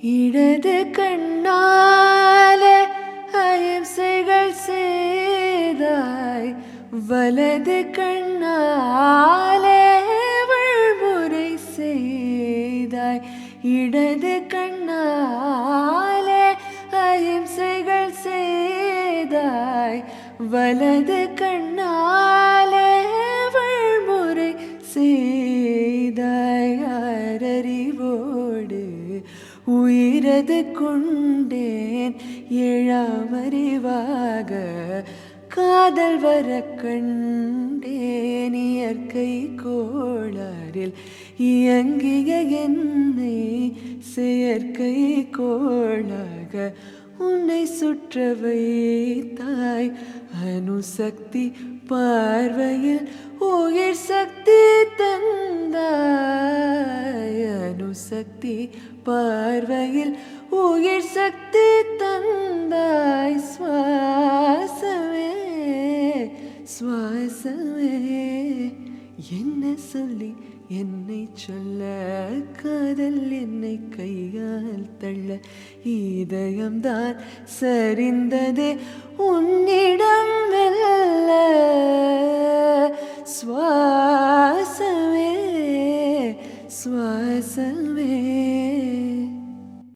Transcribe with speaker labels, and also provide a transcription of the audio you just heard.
Speaker 1: இடது கண்ணாலே அயம்சைகள் செய்தாய், வலது கண்ணாலே வழிமுறை செய்தாய். இடது கண்ணாலே அயம்சைகள் செய்தாய், வலது கண்ணாலே வழிமுறை செய்தாய். ஆறறிவோடு உயிரது கொண்டேன், ஏழாம் அறிவாக காதல் வர கண்டேன். இயற்கை கோளாறில் இயங்கிய என்னை செயற்கை கோளாக உன்னை சுற்ற வைத்தாய். அணுசக்தி பார்வையில் உயிர் சக்தி தந்தாய். அணுசக்தி பார்வையில் உயிர் சக்தி தந்தாய். சுவாசமே சுவாசமே என்ன சொல்லி என்னை சொல்ல, காதல் என்னை கையால் தள்ள, இதயம்தான் சரிந்ததே உன்னிடம் வெல்ல.